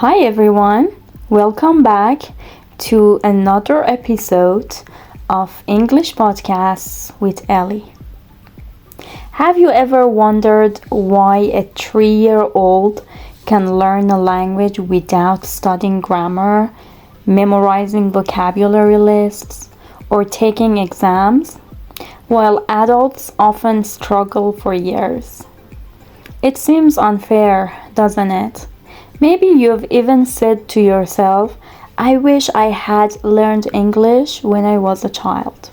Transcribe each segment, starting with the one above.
Hi everyone, welcome back to another episode of English Podcasts with Ellie. Have you ever wondered why a 3-year-old can learn a language without studying grammar, memorizing vocabulary lists, or taking exams, while adults often struggle for years? It seems unfair, doesn't it? Maybe you've even said to yourself, I wish I had learned English when I was a child.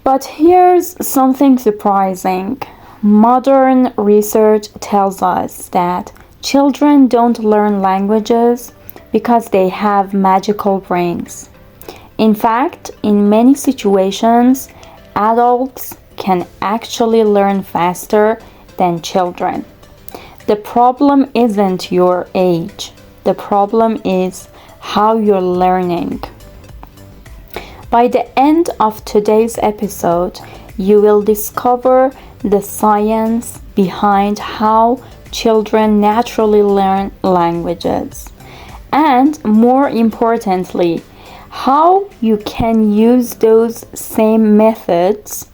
But here's something surprising. Modern research tells us that children don't learn languages because they have magical brains. In fact, in many situations, adults can actually learn faster than children. The problem isn't your age. The problem is how you're learning. By the end of today's episode, you will discover the science behind how children naturally learn languages. And more importantly, how you can use those same methods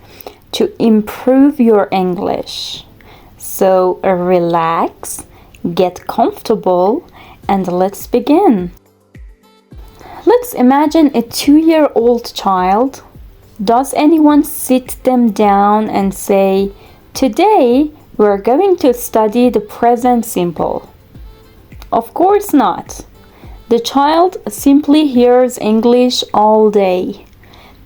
to improve your English. So relax, get comfortable, and let's begin. Let's imagine a 2-year-old child. Does anyone sit them down and say, today we're going to study the present simple? Of course not. The child simply hears English all day.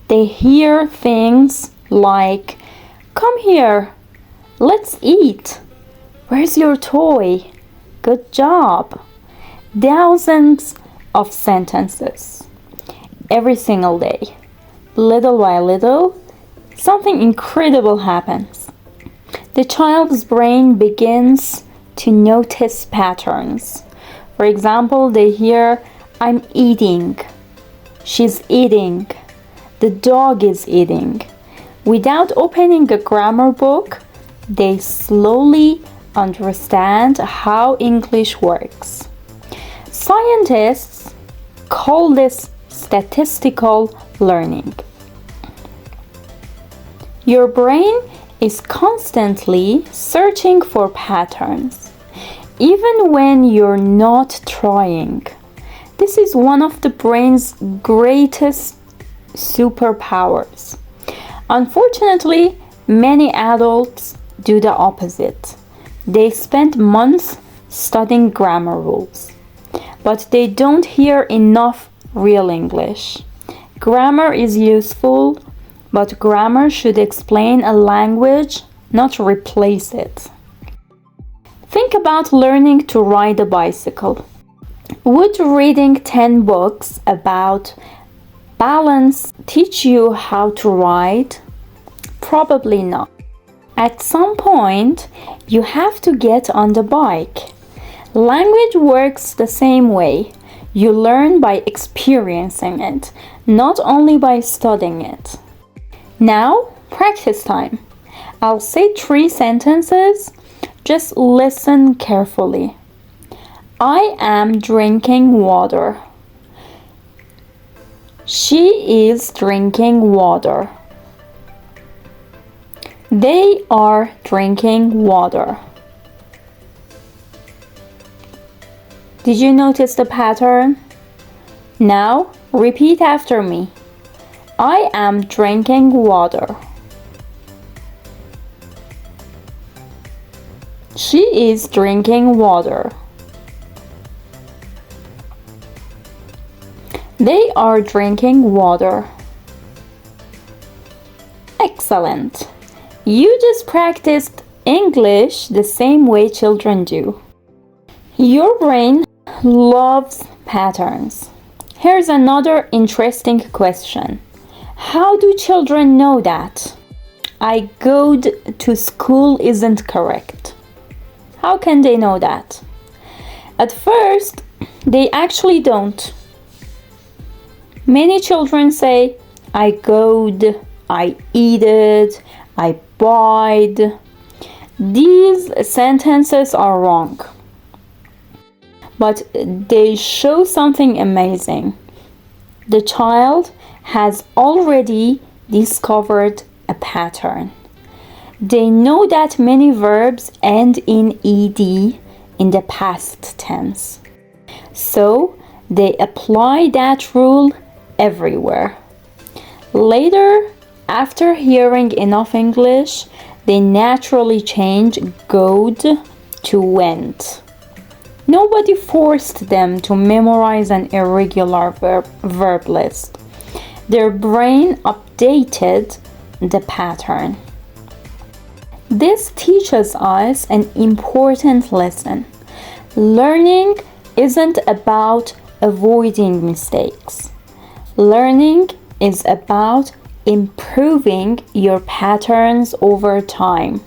They hear things like, come here, let's eat. Where's your toy? Good job. Thousands of sentences every single day. Little by little, something incredible happens. The child's brain begins to notice patterns. For example, they hear, I'm eating. She's eating. The dog is eating. Without opening a grammar book, they slowly understand how English works. Scientists call this statistical learning. Your brain is constantly searching for patterns, even when you're not trying. This is one of the brain's greatest superpowers. Unfortunately, many adults do the opposite. They spend months studying grammar rules, but they don't hear enough real English. Grammar is useful, but grammar should explain a language, not replace it. Think about learning to ride a bicycle. Would reading 10 books about balance teach you how to ride? Probably not. At some point, you have to get on the bike. Language works the same way. You learn by experiencing it, not only by studying it. Now, practice time. I'll say 3 sentences. Just listen carefully. I am drinking water. She is drinking water. They are drinking water. Did you notice the pattern? Now, repeat after me. I am drinking water. She is drinking water. They are drinking water. Excellent. You just practiced English the same way children do. Your brain loves patterns. Here's another interesting question. How do children know that I go to school isn't correct? How can they know that? At first, they actually don't. Many children say, I goed, I eated, I bought. These sentences are wrong. but they show something amazing. The child has already discovered a pattern. They know that many verbs end in ed in the past tense. So they apply that rule everywhere. Later, after hearing enough English, they naturally change "goed" to "went." Nobody forced them to memorize an irregular verb list. Their brain updated the pattern. This teaches us an important lesson. Learning isn't about avoiding mistakes. Learning is about improving your patterns over time.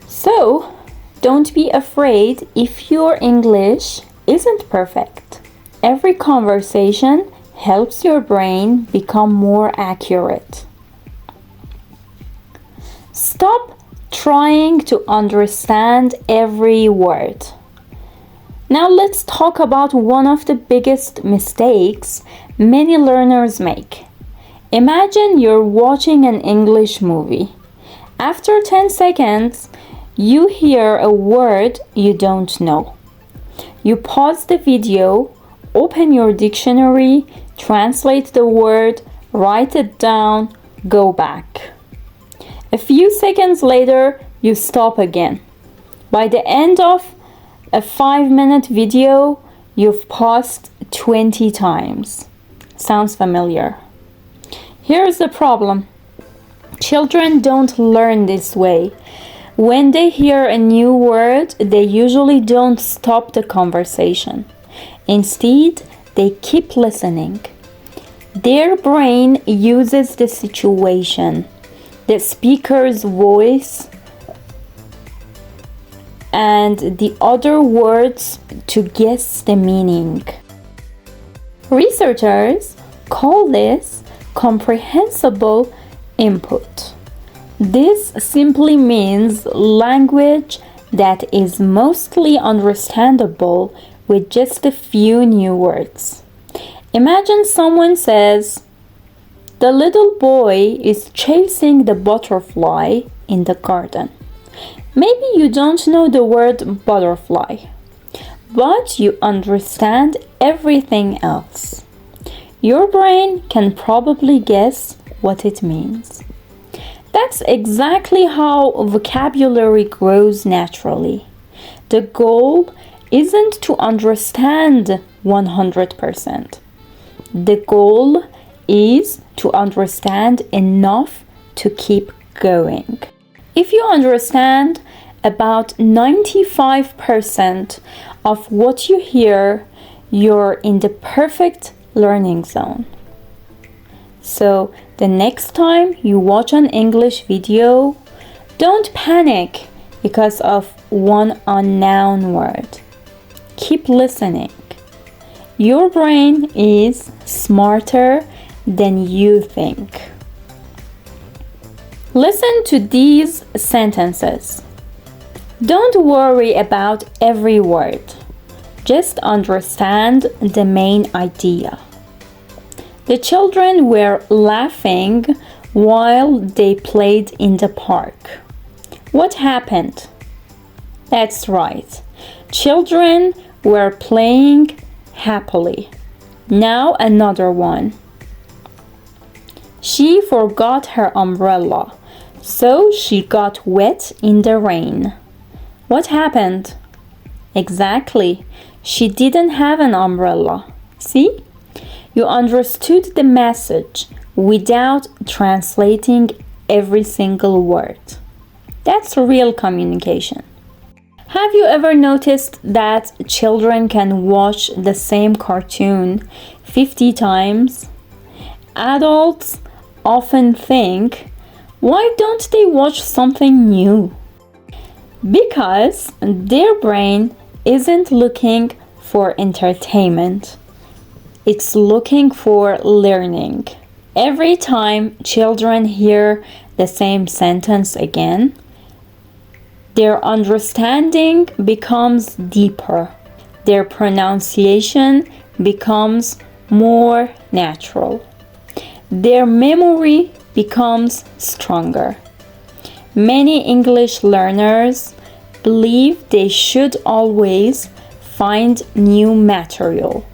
So, don't be afraid if your English isn't perfect. Every conversation helps your brain become more accurate. Stop trying to understand every word. Now let's talk about one of the biggest mistakes many learners make. Imagine you're watching an English movie. After 10 seconds, you hear a word you don't know. You pause the video, open your dictionary, translate the word, write it down, go back. A few seconds later, you stop again. By the end of a 5-minute video, you've paused 20 times. Sounds familiar? Here's the problem. Children don't learn this way. When they hear a new word, they usually don't stop the conversation. Instead, they keep listening. Their brain uses the situation, the speaker's voice, and the other words to guess the meaning. Researchers call this comprehensible input. This simply means language that is mostly understandable with just a few new words. Imagine someone says, "The little boy is chasing the butterfly in the garden." Maybe you don't know the word butterfly, but you understand everything else. Your brain can probably guess what it means. That's exactly how vocabulary grows naturally. The goal isn't to understand 100%. The goal is to understand enough to keep going. If you understand about 95% of what you hear, you're in the perfect learning zone. So, the next time you watch an English video, don't panic because of one unknown word. Keep listening. Your brain is smarter than you think. Listen to these sentences. Don't worry about every word. Just understand the main idea. The children were laughing while they played in the park. What happened? That's right. Children were playing happily. Now another one. She forgot her umbrella, so she got wet in the rain. What happened? Exactly. She didn't have an umbrella. See? You understood the message without translating every single word. That's real communication. Have you ever noticed that children can watch the same cartoon 50 times? Adults often think, why don't they watch something new? Because their brain isn't looking for entertainment. It's looking for learning. Every time children hear the same sentence again, their understanding becomes deeper. their pronunciation becomes more natural. Their memory becomes stronger. Many English learners believe they should always find new material.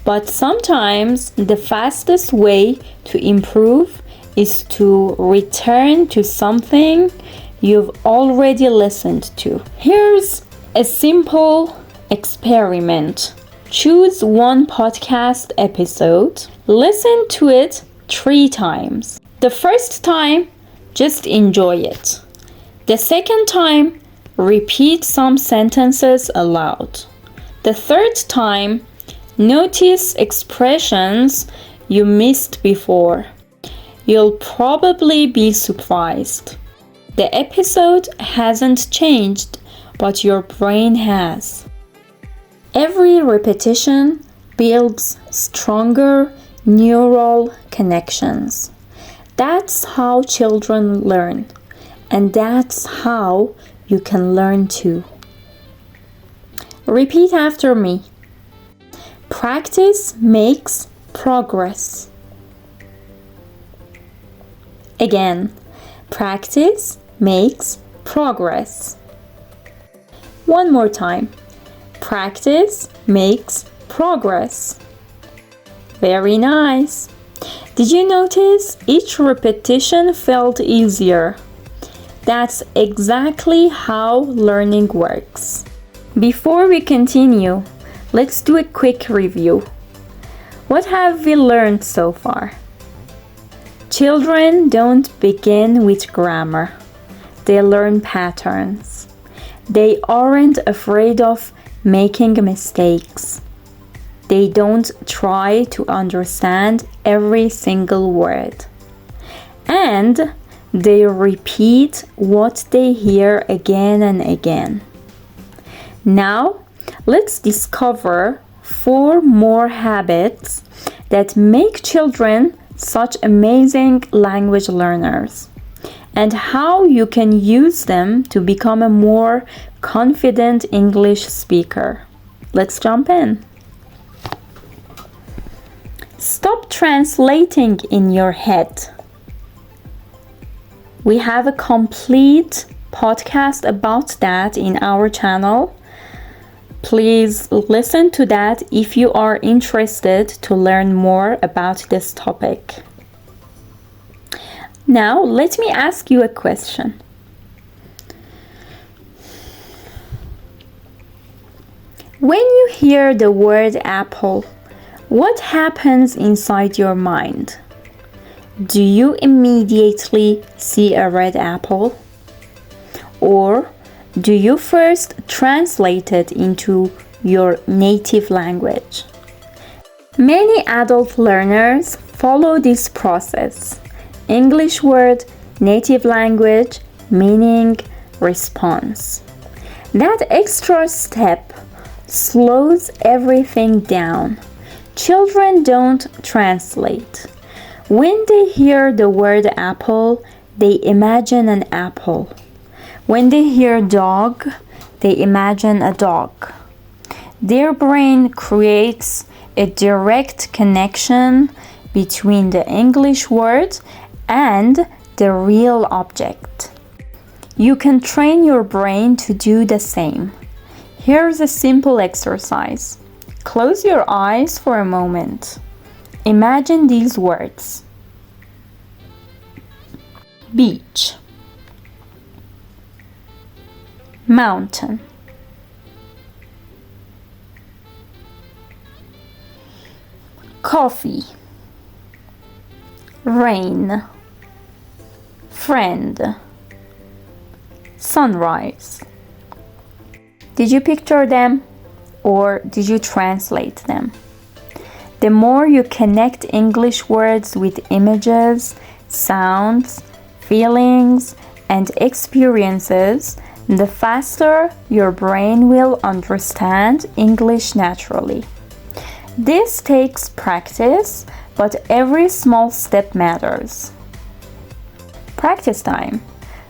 But sometimes the fastest way to improve is to return to something you've already listened to. Here's a simple experiment. Choose one podcast episode, listen to it 3 times. The first time, just enjoy it. The second time, repeat some sentences aloud. The third time, notice expressions you missed before. You'll probably be surprised. The episode hasn't changed, but your brain has. Every repetition builds stronger neural connections. That's how children learn, and that's how you can learn too. Repeat after me. Practice makes progress. Again, practice makes progress. One more time. Practice makes progress. Very nice. Did you notice each repetition felt easier? That's exactly how learning works. Before we continue, let's do a quick review. What have we learned so far? Children don't begin with grammar. They learn patterns. They aren't afraid of making mistakes. They don't try to understand every single word. And they repeat what they hear again and again. Now, let's discover 4 more habits that make children such amazing language learners, and how you can use them to become a more confident English speaker. Let's jump in. Stop translating in your head. We have a complete podcast about that in our channel. Please listen to that if you are interested to learn more about this topic. Now, let me ask you a question. When you hear the word apple, what happens inside your mind? Do you immediately see a red apple? Or do you first translate it into your native language? Many adult learners follow this process. English word, native language, meaning, response. That extra step slows everything down. Children don't translate. When they hear the word apple, they imagine an apple. When they hear dog, they imagine a dog. Their brain creates a direct connection between the English word and the real object. You can train your brain to do the same. Here's a simple exercise. Close your eyes for a moment. Imagine these words. Beach, mountain, coffee, rain, friend, sunrise. Did you picture them or did you translate them? The more you connect English words with images, sounds, feelings, and experiences, the faster your brain will understand English naturally. This takes practice, but every small step matters. Practice time.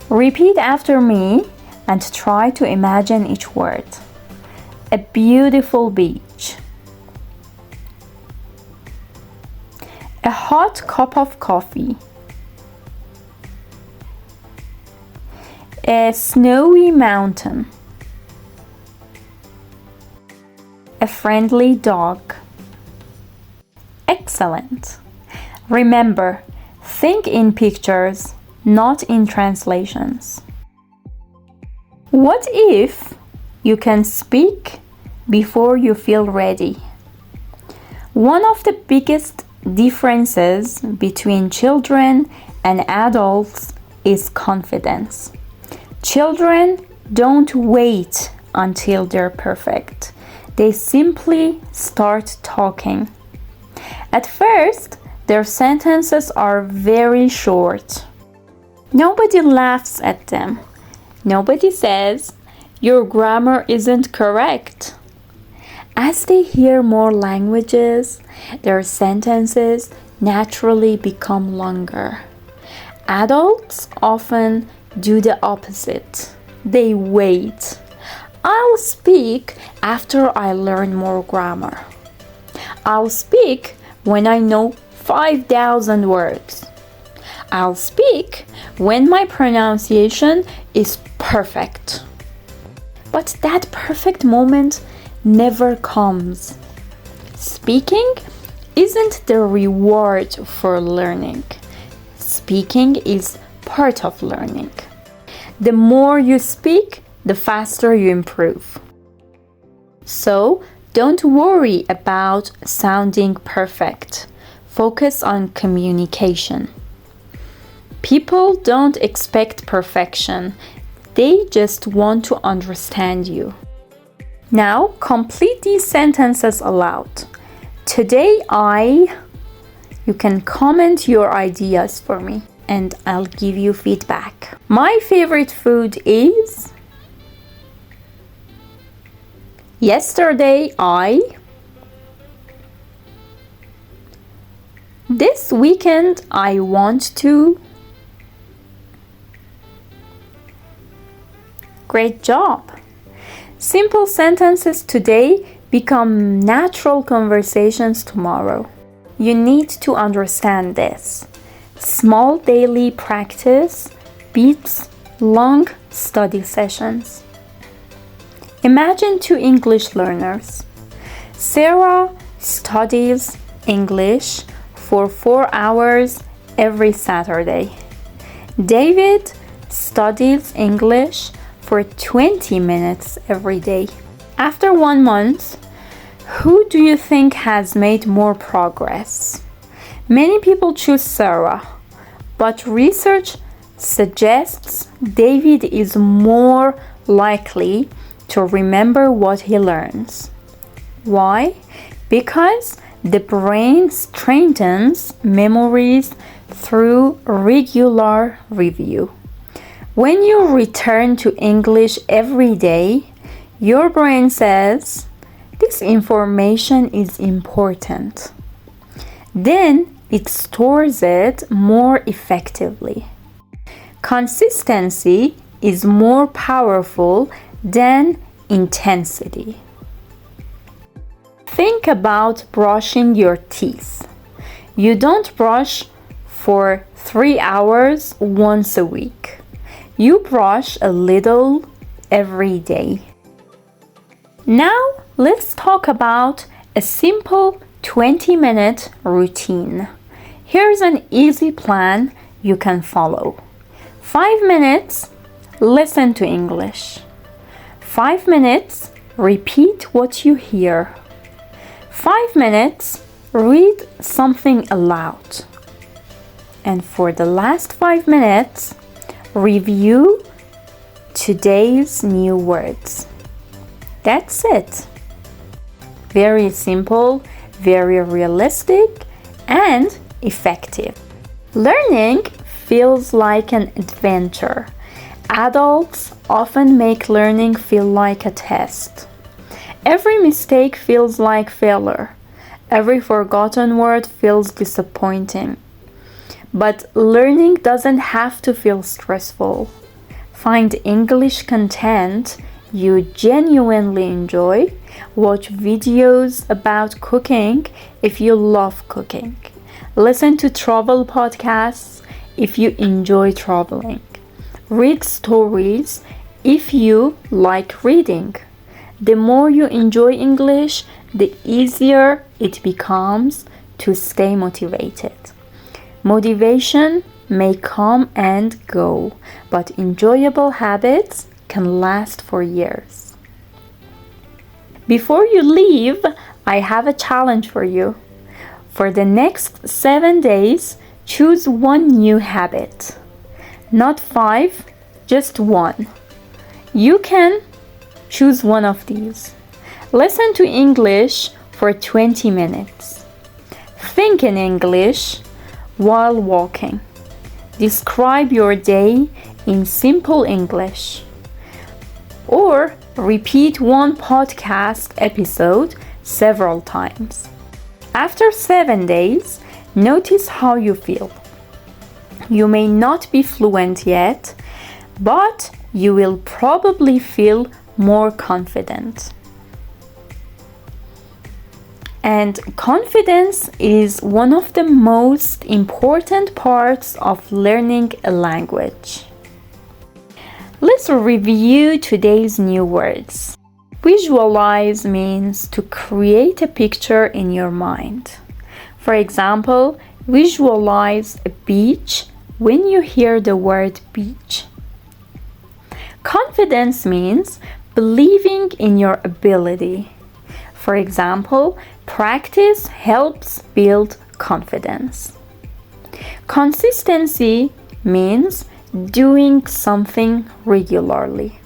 Repeat after me and try to imagine each word. A beautiful beach. A hot cup of coffee. A snowy mountain. A friendly dog. Excellent. Remember, think in pictures, not in translations. What if you can speak before you feel ready? One of the biggest differences between children and adults is confidence. Children don't wait until they're perfect. They simply start talking. At first, their sentences are very short. Nobody laughs at them. Nobody says, "Your grammar isn't correct." As they hear more languages, their sentences naturally become longer. Adults often do the opposite. They wait. I'll speak after I learn more grammar. I'll speak when I know 5,000 words. I'll speak when my pronunciation is perfect. But that perfect moment never comes. Speaking isn't the reward for learning. Speaking is part of learning. The more you speak, the faster you improve. So, don't worry about sounding perfect. Focus on communication. People don't expect perfection. They just want to understand you. Now, complete these sentences aloud. Today you can comment your ideas for me and I'll give you feedback. My favorite food is... Yesterday This weekend I want to... Great job! Simple sentences today become natural conversations tomorrow. You need to understand this. Small daily practice beats long study sessions. Imagine two English learners. Sarah studies English for 4 hours every Saturday. David studies English for 20 minutes every day. After 1 month, who do you think has made more progress? Many people choose Sarah, but research suggests David is more likely to remember what he learns. Why? Because the brain strengthens memories through regular review. When you return to English every day, your brain says, "This information is important." Then it stores it more effectively. Consistency is more powerful than intensity. Think about brushing your teeth. You don't brush for 3 hours once a week. You brush a little every day. Now let's talk about a simple 20-minute routine. Here's an easy plan you can follow. 5 minutes, listen to English. 5 minutes, repeat what you hear. 5 minutes, read something aloud. And for the last 5 minutes, review today's new words. That's it. Very simple, very realistic, and effective. Learning feels like an adventure. Adults often make learning feel like a test. Every mistake feels like failure. Every forgotten word feels disappointing. But learning doesn't have to feel stressful. Find English content you genuinely enjoy. Watch videos about cooking if you love cooking. Listen to travel podcasts if you enjoy traveling. Read stories if you like reading. The more you enjoy English, the easier it becomes to stay motivated. Motivation may come and go, but enjoyable habits can last for years. Before you leave, I have a challenge for you. For the next 7 days, choose one new habit. Not 5, just one. You can choose one of these. Listen to English for 20 minutes. Think in English while walking. Describe your day in simple English. Or repeat one podcast episode several times. After 7 days, notice how you feel. You may not be fluent yet, but you will probably feel more confident. And confidence is one of the most important parts of learning a language. Let's review today's new words. Visualize means to create a picture in your mind. For example, visualize a beach when you hear the word beach. Confidence means believing in your ability. For example, practice helps build confidence. Consistency means doing something regularly.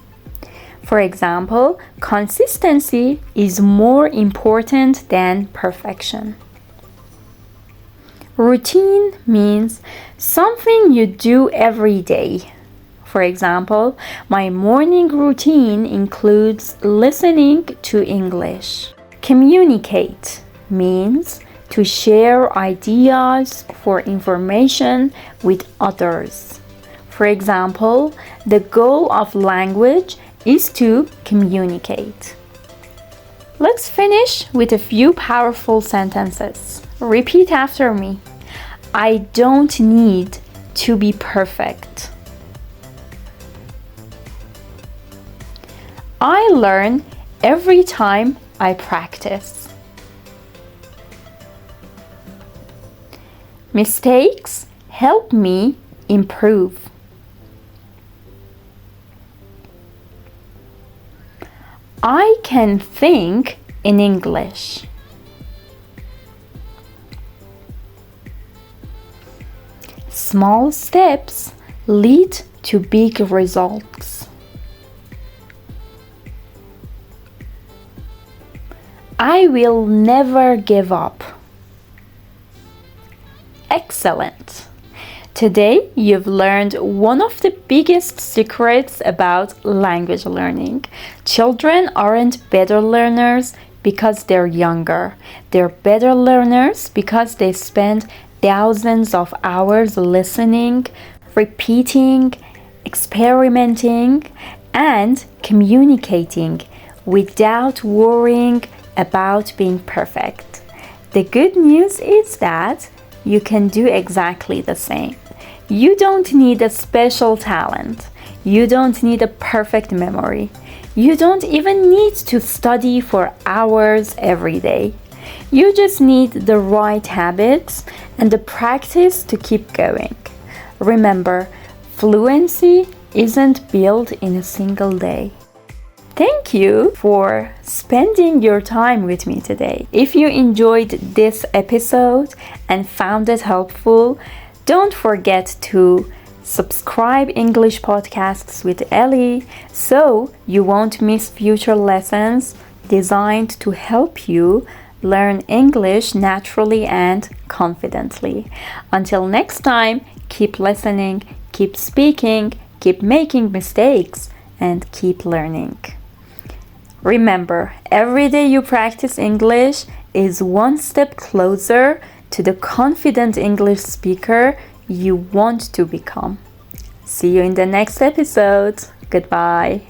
For example, consistency is more important than perfection. Routine means something you do every day. For example, my morning routine includes listening to English. Communicate means to share ideas for information with others. For example, the goal of language is to communicate. Let's finish with a few powerful sentences. Repeat after me. I don't need to be perfect. I learn every time I practice. Mistakes help me improve. I can think in English. Small steps lead to big results. I will never give up. Excellent! Today you've learned one of the biggest secrets about language learning. Children aren't better learners because they're younger. They're better learners because they spend thousands of hours listening, repeating, experimenting, and communicating without worrying about being perfect. The good news is that you can do exactly the same. You don't need a special talent. You don't need a perfect memory. You don't even need to study for hours every day. You just need the right habits and the practice to keep going. Remember, fluency isn't built in a single day. Thank you for spending your time with me today. If you enjoyed this episode and found it helpful, don't forget to subscribe English Podcasts with Ellie so you won't miss future lessons designed to help you learn English naturally and confidently. Until next time, keep listening, keep speaking, keep making mistakes, and keep learning. Remember, every day you practice English is one step closer to the confident English speaker you want to become. See you in the next episode. Goodbye.